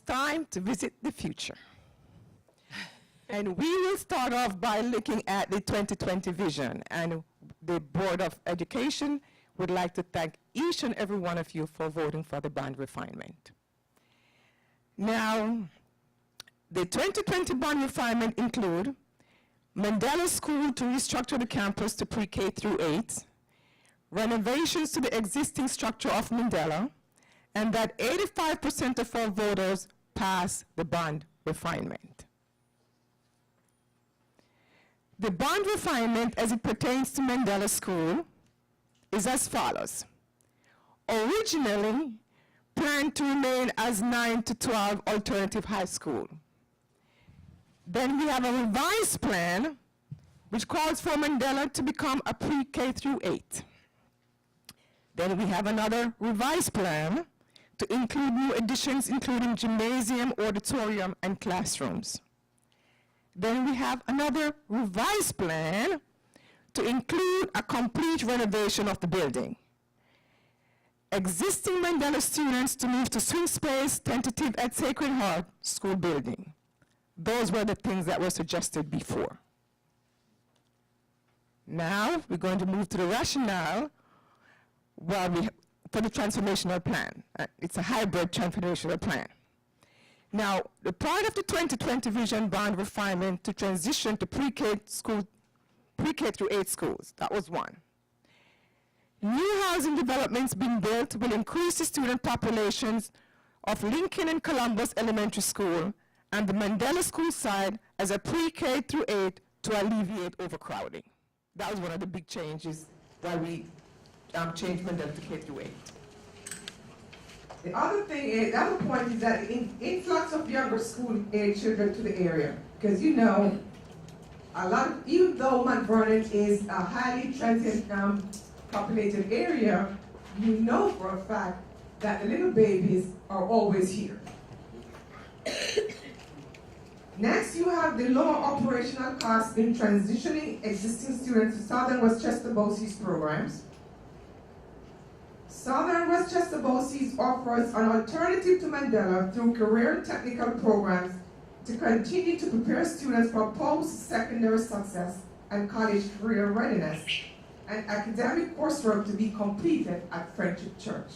time to visit the future. And we will start off by looking at the 2020 vision. And the Board of Education would like to thank each and every one of you for voting for the bond refinement. Now, the 2020 bond refinement include Mandela School to restructure the campus to pre-K through 8, renovations to the existing structure of Mandela, and that 85% of our voters pass the bond refinement. The bond refinement as it pertains to Mandela School is as follows. Originally planned to remain as 9 to 12 alternative high school. Then we have a revised plan which calls for Mandela to become a pre-K through 8. Then we have another revised plan to include new additions including gymnasium, auditorium, and classrooms. Then we have another revised plan to include a complete renovation of the building. Existing Mandela students to move to swing space, tentative at Sacred Heart School building. Those were the things that were suggested before. Now we're going to move to the rationale for the transformational plan. It's a hybrid transformational plan. Now, the part of the 2020 vision bond refinement to transition to pre-K through 8 schools, that was one. New housing developments being built will increase the student populations of Lincoln and Columbus Elementary School and the Mandela School side as a pre-K through 8 to alleviate overcrowding. That was one of the big changes that we changed Mandela to K through 8. The other point is that the influx of younger school-age children to the area, because you know, even though Mount Vernon is a highly transient populated area, you know for a fact that the little babies are always here. Next, you have the lower operational costs in transitioning existing students to Southern Westchester BOCES programs. Southern Westchester BOCES offers an alternative to Mandela through career and technical programs to continue to prepare students for post-secondary success and college career readiness, and academic coursework to be completed at Friendship Church.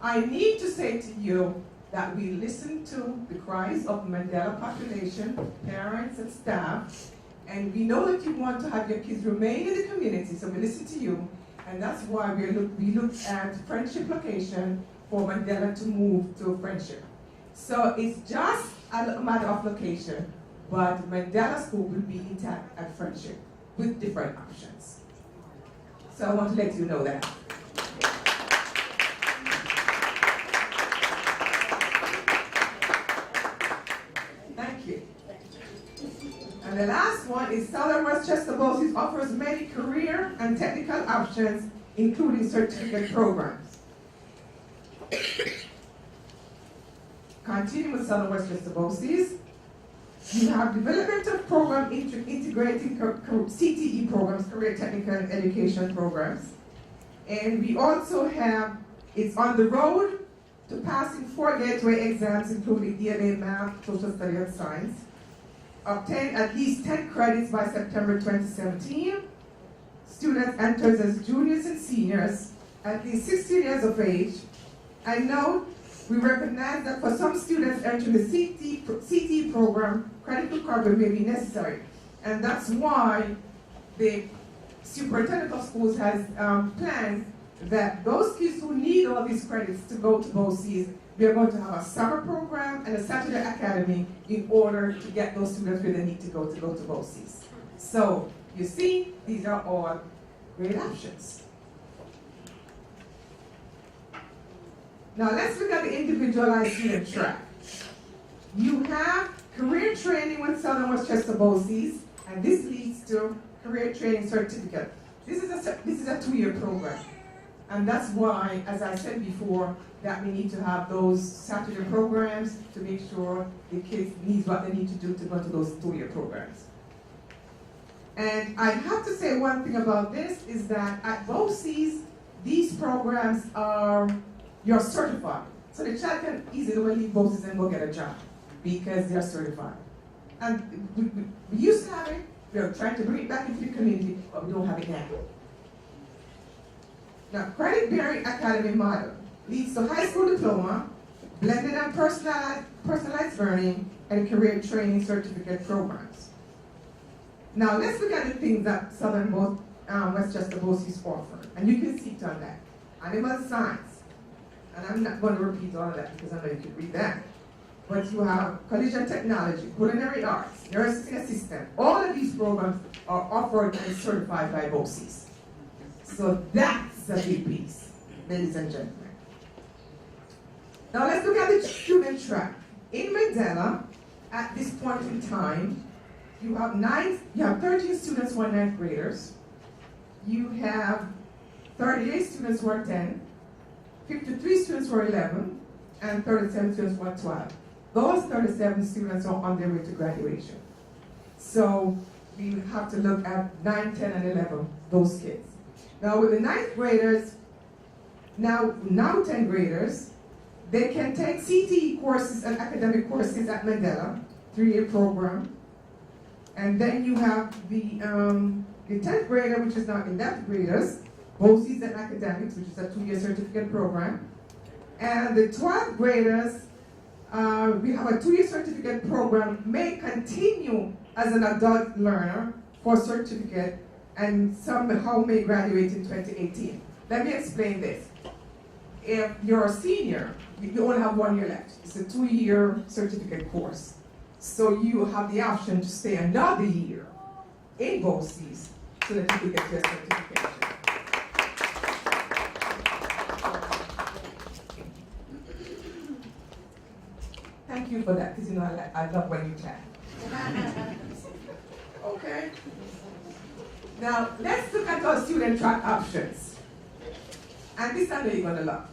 I need to say to you that we listen to the cries of the Mandela population, parents and staff, and we know that you want to have your kids remain in the community, so we listen to you, and that's why we looked at Friendship location for Mandela to move to Friendship. So it's just a matter of location, but Mandela School will be intact at Friendship with different options. So I want to let you know that. Thank you. And the last one is Southern Westchester BOCES offers many career and technical options, including certificate programs. Continuing with Southern Westchester BOCES, you have development of program integrating CTE programs, career technical and education programs. And we also have, it's on the road to passing 4 gateway exams, including DNA, math, social study, and science. Obtain at least 10 credits by September 2017. Students enter as juniors and seniors at least 16 years of age. I note we recognize that for some students entering the CTE program, credit recovery may be necessary. And that's why the superintendent of schools has planned that those kids who need all these credits to go to BOCES, we are going to have a summer program and a Saturday academy in order to get those students where they need to go to BOCES. So, you see, these are all great options. Now let's look at the individualized student track. You have career training with Southern Westchester BOCES, and this leads to career training certificate. This is a 2-year program. And that's why, as I said before, that we need to have those Saturday programs to make sure the kids need what they need to do to go to those 2-year programs. And I have to say one thing about this is that at BOCES, these programs are, you're certified. So the child can easily leave BOCES and go get a job because they're certified. And we used to have it, we're trying to bring it back into the community, but we don't have it now. Now, Credit Bearing Academy model leads to high school diploma, blended and personalized learning, and career training certificate programs. Now, let's look at the things that Southern Westchester BOCES offer, and you can see it on that. Animal science, and I'm not going to repeat all of that because I know you can read that. But you have collegiate technology, culinary arts, nursing assistant. All of these programs are offered and certified by BOCES. So that's a big piece, ladies and gentlemen. Now let's look at the student track. In Mandela, at this point in time, you have 13 students who are 9th graders. You have 38 students who are 10, 53 students who are 11, and 37 students who are 12. Those 37 students are on their way to graduation. So we have to look at 9, 10, and 11, those kids. Now with the 9th graders, now 10th graders, they can take CTE courses and academic courses at Mandela, 3-year program. And then you have the 10th grader, which is now 11th graders, BOCES and academics, which is a 2-year certificate program. And the 12th graders, we have a 2-year certificate program, may continue as an adult learner for certificate, and somehow may graduate in 2018. Let me explain this. If you're a senior, you only have 1 year left. It's a 2-year certificate course. So you have the option to stay another year in BOCES so that you can get your certification. Thank you for that, because you know I love when you chat. Okay? Now, let's look at our student track options. And this I know you're going to love.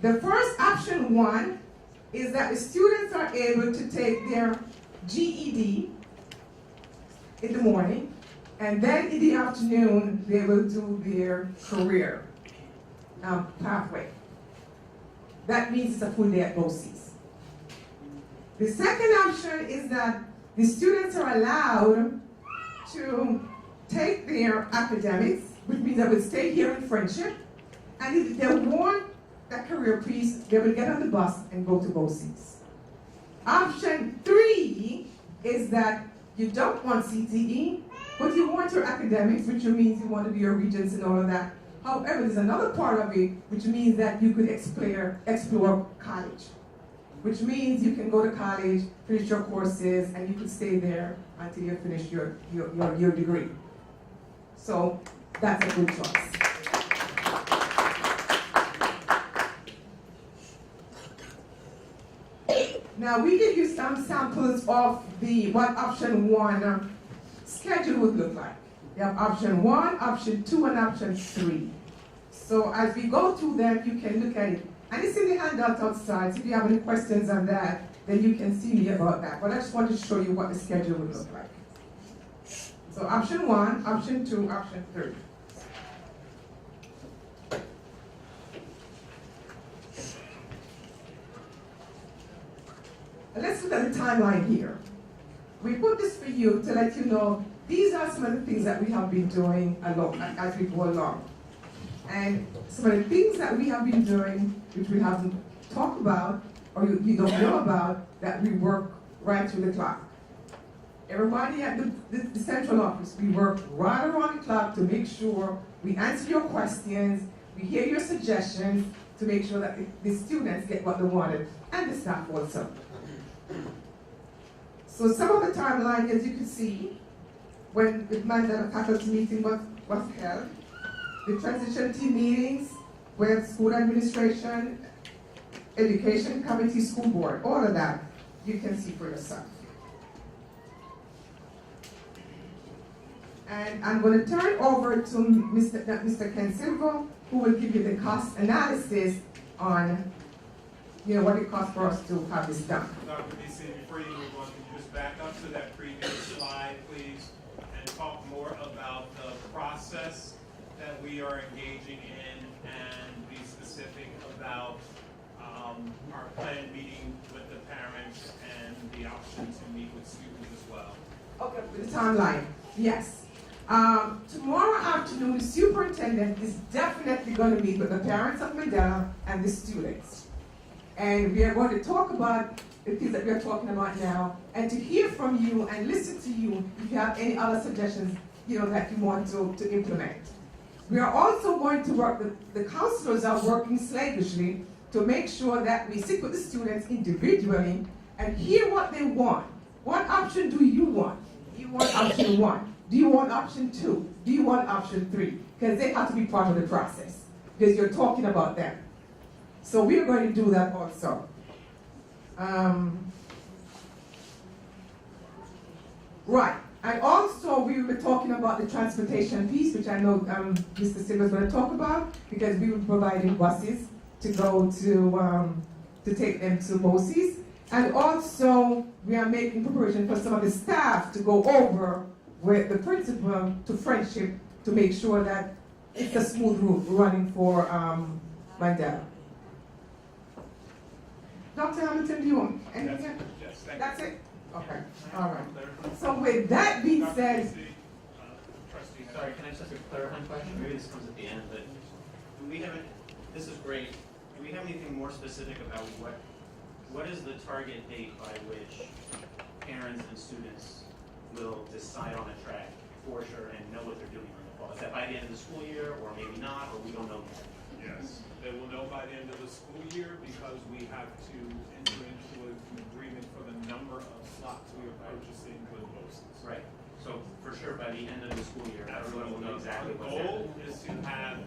The first option 1 is that the students are able to take their GED in the morning, and then in the afternoon, they will do their career pathway. That means it's a full day at BOCES. The second option is that the students are allowed to take their academics, which means they will stay here in Friendship, and if they want that career piece, they will get on the bus and go to BOCES. Option 3 is that you don't want CTE, but you want your academics, which means you want to be your regents and all of that. However, there's another part of it, which means that you could explore college, which means you can go to college, finish your courses, and you could stay there until you finish your degree. So that's a good choice. Now we give you some samples of what option 1 schedule would look like. You have option 1, option 2, and option 3. So as we go through them, you can look at it. And it's in the handout outside, so if you have any questions on that, then you can see me about that. But I just wanted to show you what the schedule would look like. So option 1, option 2, option 3. Let's look at the timeline here. We put this for you to let you know these are some of the things that we have been doing as we go along. And some of the things that we have been doing, which we haven't talked about, or you don't know about, that we work right through the clock. Everybody at the central office, we work right around the clock to make sure we answer your questions, we hear your suggestions, to make sure that the students get what they wanted, and the staff also. So some of the timeline, as you can see, when the Mandela faculty meeting was held, the transition team meetings with school administration, education committee, school board, all of that, you can see for yourself. And I'm going to turn over to Mr. Ken Silva, who will give you the cost analysis on what it costs for us to have this done. Dr. BC, before you move on, can you just back up to that previous slide, please, and talk more about the process that we are engaging in and be specific about our planned meeting with the parents and the option to meet with students as well. Okay, with the timeline, yes. Tomorrow afternoon, the superintendent is definitely going to meet with the parents of Mandela and the students. And we are going to talk about the things that we are talking about now, and to hear from you and listen to you if you have any other suggestions, that you want to implement. We are also going to work, the counselors are working slavishly to make sure that we sit with the students individually and hear what they want. What option do you want? Do you want option 1? Do you want option 2? Do you want option 3? Because they have to be part of the process, because you're talking about them. So we are going to do that also. Right, and also we will be talking about the transportation piece, which I know Mr. Silva is going to talk about, because we will be providing buses to go to take them to BOCES. And also, we are making preparation for some of the staff to go over with the principal to Friendship to make sure that it's a smooth route running for Mandela. Dr. Hamilton, do you want anything? Yes, thank you. That's it? Okay, all right. So with that being Dr. said, Casey, trustee. Sorry, can I just ask a clarifying question? Maybe this comes at the end, but do we have, this is great, do we have anything more specific about what is the target date by which parents and students will decide on a track for sure and know what they're doing in the fall? Is that by the end of the school year, or maybe not, or we don't know yet? Yes, they will know by the end of the school year because we have to enter into an agreement for the number of slots we are purchasing with BOCES. Right. So for sure, by the end of the school year, everyone will know exactly what's Our goal happening. is to have